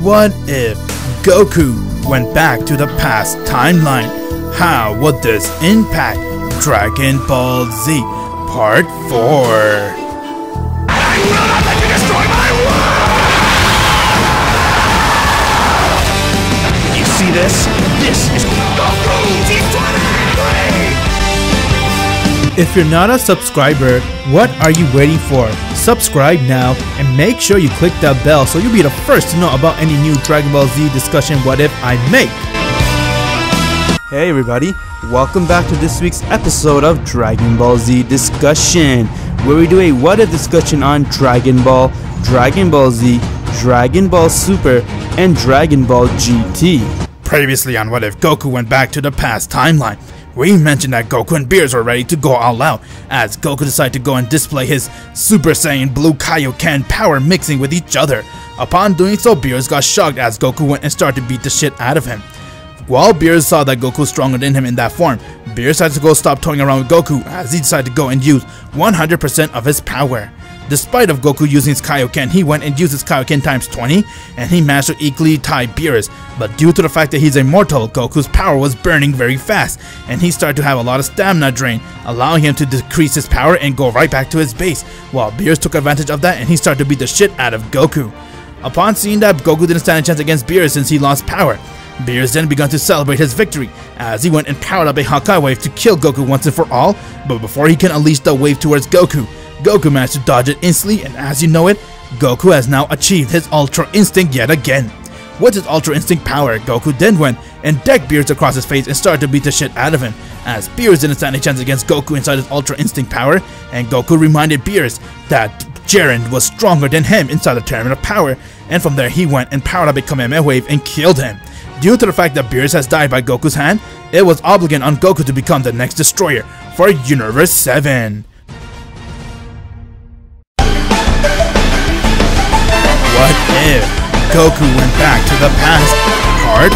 What if Goku went back to the past timeline? How would this impact Dragon Ball Z Part 4? I will not let you destroy my world! You see this? This is Goku's eternity! If you're not a subscriber, what are you waiting for? Subscribe now and make sure you click that bell so you'll be the first to know about any new Dragon Ball Z discussion what if I make. Hey everybody, welcome back to this week's episode of Dragon Ball Z Discussion, where we do a what if discussion on Dragon Ball, Dragon Ball Z, Dragon Ball Super, and Dragon Ball GT. Previously on What If Goku went back to the past timeline, we mentioned that Goku and Beerus were ready to go all out, as Goku decided to go and display his Super Saiyan Blue Kaioken power mixing with each other. Upon doing so, Beerus got shocked as Goku went and started to beat the shit out of him. While Beerus saw that Goku was stronger than him in that form, Beerus had to go stop toying around with Goku as he decided to go and use 100% of his power. Despite of Goku using his Kaioken, he went and used his Kaioken times 20 and he managed to equally tie Beerus, but due to the fact that he's immortal, Goku's power was burning very fast and he started to have a lot of stamina drain, allowing him to decrease his power and go right back to his base, while Beerus took advantage of that and he started to beat the shit out of Goku. Upon seeing that Goku didn't stand a chance against Beerus since he lost power, Beerus then began to celebrate his victory as he went and powered up a Hawkeye wave to kill Goku once and for all, but before he can unleash the wave towards Goku, Goku managed to dodge it instantly, and as you know it, Goku has now achieved his Ultra Instinct yet again. With his Ultra Instinct power, Goku then went and decked Beerus across his face and started to beat the shit out of him, as Beerus didn't stand a chance against Goku inside his Ultra Instinct power, and Goku reminded Beerus that Jiren was stronger than him inside the Tournament of Power, and from there he went and powered up a Kamehameha wave and killed him. Due to the fact that Beerus has died by Goku's hand, it was obligate on Goku to become the next destroyer for Universe 7. What if Goku went back to the past, Part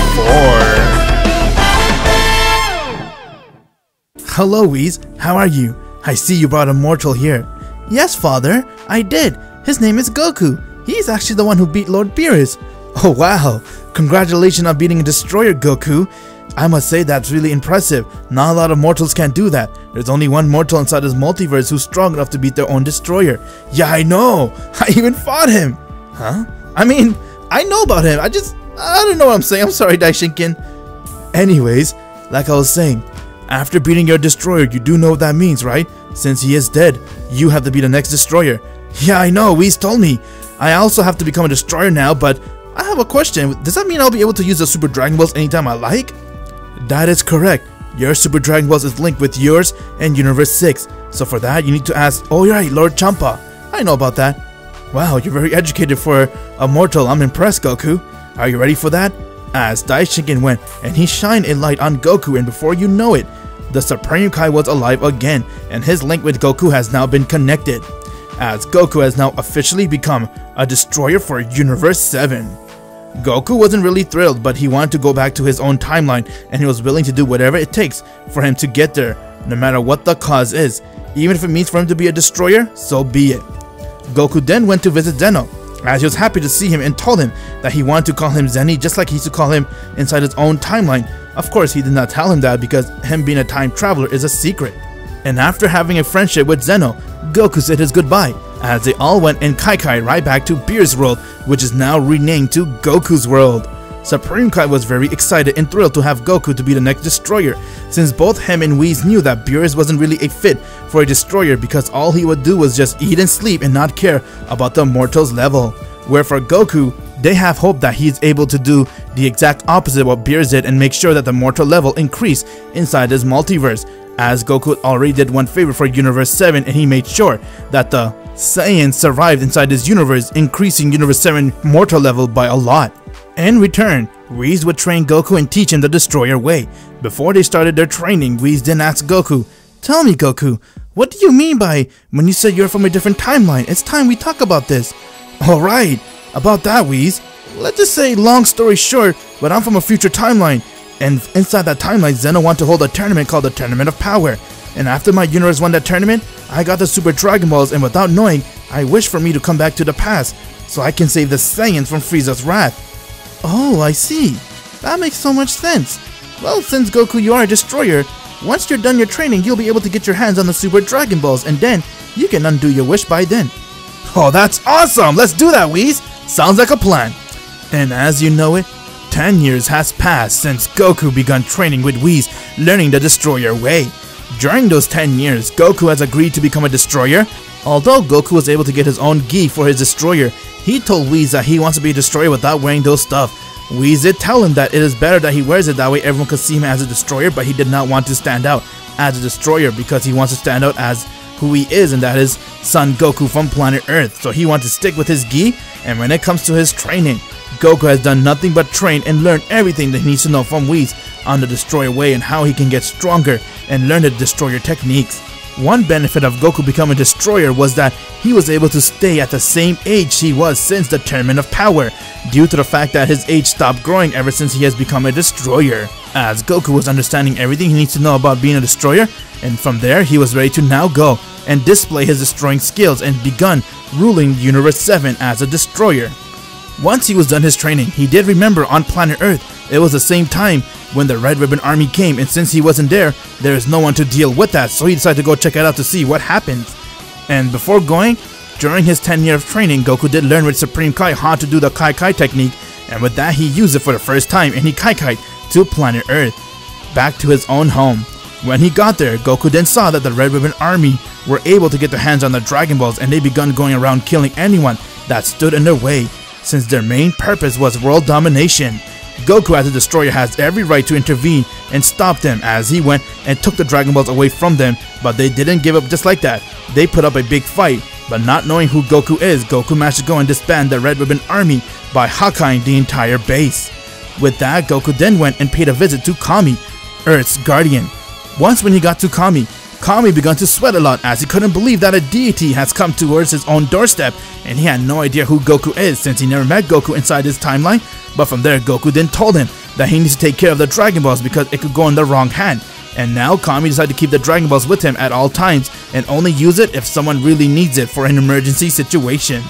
4? Hello Whis, how are you? I see you brought a mortal here. Yes father, I did. His name is Goku. He's actually the one who beat Lord Beerus. Oh wow, congratulations on beating a destroyer, Goku. I must say that's really impressive. Not a lot of mortals can do that. There's only one mortal inside this multiverse who's strong enough to beat their own destroyer. Yeah, I know. I even fought him. Huh? I mean, I know about him. I don't know what I'm saying. I'm sorry, Daishinkin. Anyways, like I was saying, after beating your destroyer, you do know what that means, right? Since he is dead, you have to be the next destroyer. Yeah, I know. Whis told me. I also have to become a destroyer now, but I have a question. Does that mean I'll be able to use the Super Dragon Balls anytime I like? That is correct. Your Super Dragon Balls is linked with yours and Universe 6. So for that, you need to ask, oh right, Lord Champa. I know about that. Wow, you're very educated for a mortal. I'm impressed, Goku. Are you ready for that? As Daishinkin went and he shined a light on Goku, and before you know it, the Supreme Kai was alive again, and his link with Goku has now been connected, as Goku has now officially become a destroyer for Universe 7. Goku wasn't really thrilled, but he wanted to go back to his own timeline, and he was willing to do whatever it takes for him to get there, no matter what the cause is. Even if it means for him to be a destroyer, so be it. Goku then went to visit Zeno, as he was happy to see him and told him that he wanted to call him Zenny just like he used to call him inside his own timeline. Of course, he did not tell him that because him being a time traveler is a secret. And after having a friendship with Zeno, Goku said his goodbye, as they all went in Kai right back to Beerus' world, which is now renamed to Goku's world. Supreme Kai was very excited and thrilled to have Goku to be the next destroyer, since both him and Whis knew that Beerus wasn't really a fit for a destroyer because all he would do was just eat and sleep and not care about the mortal's level. Where for Goku, they have hope that he is able to do the exact opposite of what Beerus did and make sure that the mortal level increase inside his multiverse, as Goku already did one favor for Universe 7 and he made sure that the Saiyans survived inside his universe, increasing Universe 7 mortal level by a lot. In return, Whis would train Goku and teach him the destroyer way. Before they started their training, Whis then asked Goku, "Tell me Goku, what do you mean by when you said you're from a different timeline? It's time we talk about this." Alright, about that Whis. Let's just say, long story short, but I'm from a future timeline, and inside that timeline Zeno wanted to hold a tournament called the Tournament of Power. And after my universe won that tournament, I got the Super Dragon Balls, and without knowing, I wished for me to come back to the past, so I can save the Saiyans from Frieza's wrath. Oh, I see. That makes so much sense. Well, since Goku, you are a destroyer, once you're done your training, you'll be able to get your hands on the Super Dragon Balls, and then you can undo your wish by then. Oh, that's awesome! Let's do that, Whis! Sounds like a plan. And as you know it, 10 years has passed since Goku began training with Whis, learning the Destroyer way. During those 10 years, Goku has agreed to become a destroyer. Although Goku was able to get his own gi for his destroyer, he told Whis that he wants to be a destroyer without wearing those stuff. Whis did tell him that it is better that he wears it, that way everyone could see him as a destroyer, but he did not want to stand out as a destroyer because he wants to stand out as who he is, and that is Son Goku from planet Earth. So he wants to stick with his gi, and when it comes to his training, Goku has done nothing but train and learn everything that he needs to know from Whis on the Destroyer way and how he can get stronger and learn the Destroyer techniques. One benefit of Goku becoming a Destroyer was that he was able to stay at the same age he was since the Tournament of Power, due to the fact that his age stopped growing ever since he has become a Destroyer. As Goku was understanding everything he needs to know about being a Destroyer, and from there he was ready to now go and display his destroying skills and begun ruling Universe 7 as a Destroyer. Once he was done his training, he did remember on planet Earth, it was the same time when the Red Ribbon Army came, and since he wasn't there is no one to deal with that, so he decided to go check it out to see what happens. And before going, during his 10 years of training, Goku did learn with Supreme Kai how to do the Kai Kai technique, and with that he used it for the first time and he Kai Kai to planet Earth, back to his own home. When he got there, Goku then saw that the Red Ribbon Army were able to get their hands on the Dragon Balls, and they begun going around killing anyone that stood in their way, since their main purpose was world domination. Goku as a destroyer has every right to intervene and stop them, as he went and took the Dragon Balls away from them, but they didn't give up just like that. They put up a big fight, but not knowing who Goku is, Goku managed to go and disband the Red Ribbon Army by Hakkaiing the entire base. With that, Goku then went and paid a visit to Kami, Earth's guardian. Once when he got to Kami began to sweat a lot, as he couldn't believe that a deity has come towards his own doorstep, and he had no idea who Goku is since he never met Goku inside his timeline. But from there, Goku then told him that he needs to take care of the Dragon Balls because it could go in the wrong hand. And now Kami decided to keep the Dragon Balls with him at all times and only use it if someone really needs it for an emergency situation.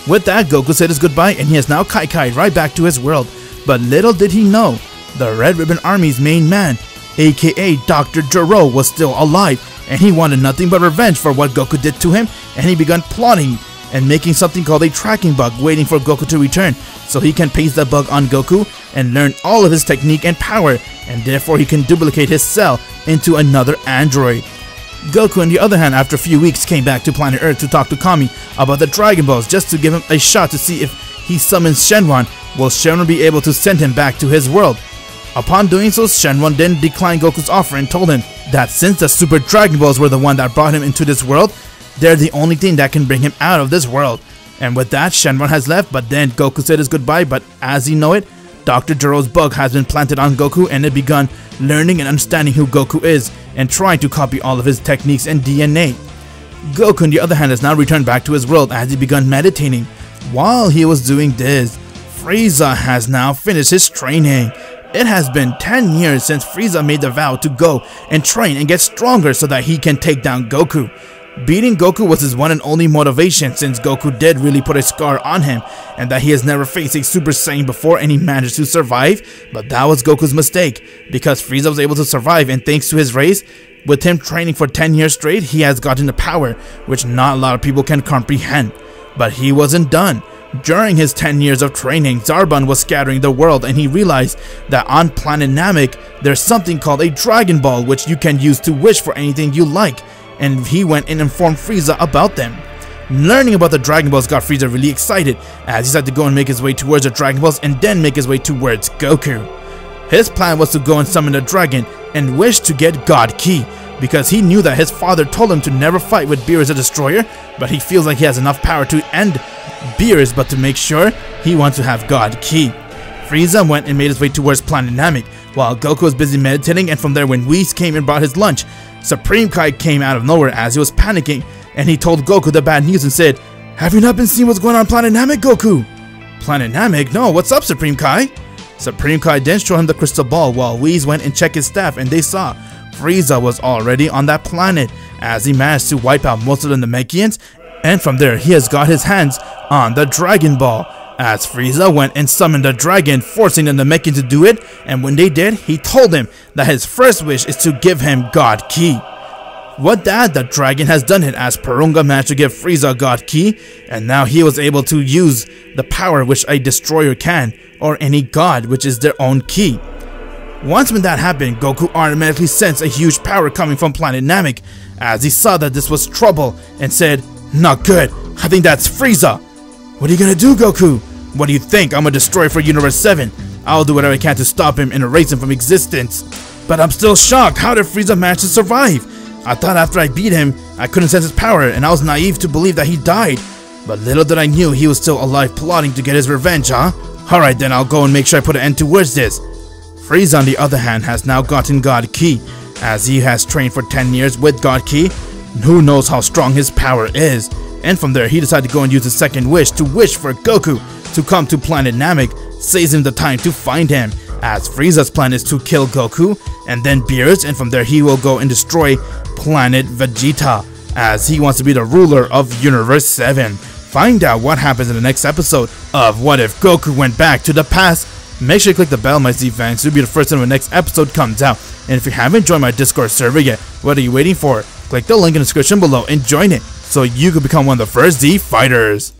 With that, Goku said his goodbye and he has now Kai Kai'd right back to his world. But little did he know, the Red Ribbon Army's main man, aka Dr. Gero, was still alive, and he wanted nothing but revenge for what Goku did to him, and he began plotting and making something called a tracking bug, waiting for Goku to return so he can paste the bug on Goku and learn all of his technique and power, and therefore he can duplicate his cell into another android. Goku, on the other hand, after a few weeks came back to planet Earth to talk to Kami about the Dragon Balls, just to give him a shot to see if he summons Shenron, will Shenron be able to send him back to his world. Upon doing so, Shenron then declined Goku's offer and told him that since the Super Dragon Balls were the one that brought him into this world, they're the only thing that can bring him out of this world. And with that, Shenron has left, but then Goku said his goodbye, but as you know it, Dr. Gero's bug has been planted on Goku, and it begun learning and understanding who Goku is and trying to copy all of his techniques and DNA. Goku, on the other hand, has now returned back to his world as he begun meditating. While he was doing this, Frieza has now finished his training. It has been 10 years since Frieza made the vow to go and train and get stronger so that he can take down Goku. Beating Goku was his one and only motivation, since Goku did really put a scar on him, and that he has never faced a Super Saiyan before and he managed to survive. But that was Goku's mistake, because Frieza was able to survive, and thanks to his race, with him training for 10 years straight, he has gotten the power which not a lot of people can comprehend. But he wasn't done. During his 10 years of training, Zarbon was scattering the world, and he realized that on planet Namek, there's something called a Dragon Ball which you can use to wish for anything you like, and he went and informed Frieza about them. Learning about the Dragon Balls got Frieza really excited, as he decided to go and make his way towards the Dragon Balls and then make his way towards Goku. His plan was to go and summon the dragon and wish to get God Ki, because he knew that his father told him to never fight with Beerus the Destroyer, but he feels like he has enough power to end Beerus, but to make sure, he wants to have God Ki. Frieza went and made his way towards planet Namek, while Goku was busy meditating, and from there when Whis came and brought his lunch, Supreme Kai came out of nowhere as he was panicking, and he told Goku the bad news and said, "Have you not been seeing what's going on planet Namek, Goku?" "Planet Namek? No, what's up, Supreme Kai?" Supreme Kai then showed him the crystal ball, while Whis went and checked his staff, and they saw Frieza was already on that planet, as he managed to wipe out most of the Namekians, and from there he has got his hands on the Dragon Ball. as Frieza went and summoned the dragon, forcing the Namekian to do it, and when they did, he told him that his first wish is to give him God Ki. With that, the dragon has done it, as Porunga managed to give Frieza God Ki, and now he was able to use the power which a destroyer can, or any god, which is their own ki. Once when that happened, Goku automatically sensed a huge power coming from planet Namek, as he saw that this was trouble, and said, "Not good, I think that's Frieza." "What are you gonna do, Goku?" "What do you think? I'm a destroyer for Universe 7. I'll do whatever I can to stop him and erase him from existence." "But I'm still shocked, how did Frieza manage to survive? I thought after I beat him, I couldn't sense his power, and I was naive to believe that he died. But little did I knew he was still alive, plotting to get his revenge, huh? Alright then, I'll go and make sure I put an end towards this." Frieza, on the other hand, has now gotten God Ki, as he has trained for 10 years with God Ki. Who knows how strong his power is. And from there, he decided to go and use his second wish to wish for Goku to come to planet Namek, saves him the time to find him, as Frieza's plan is to kill Goku and then Beerus, and from there he will go and destroy planet Vegeta, as he wants to be the ruler of Universe 7. Find out what happens in the next episode of What If Goku Went Back to the Past. Make sure you click the bell, my Z fans, to be the first time when the next episode comes out. And if you haven't joined my Discord server yet, what are you waiting for? Click the link in the description below and join it, so you can become one of the first Z fighters.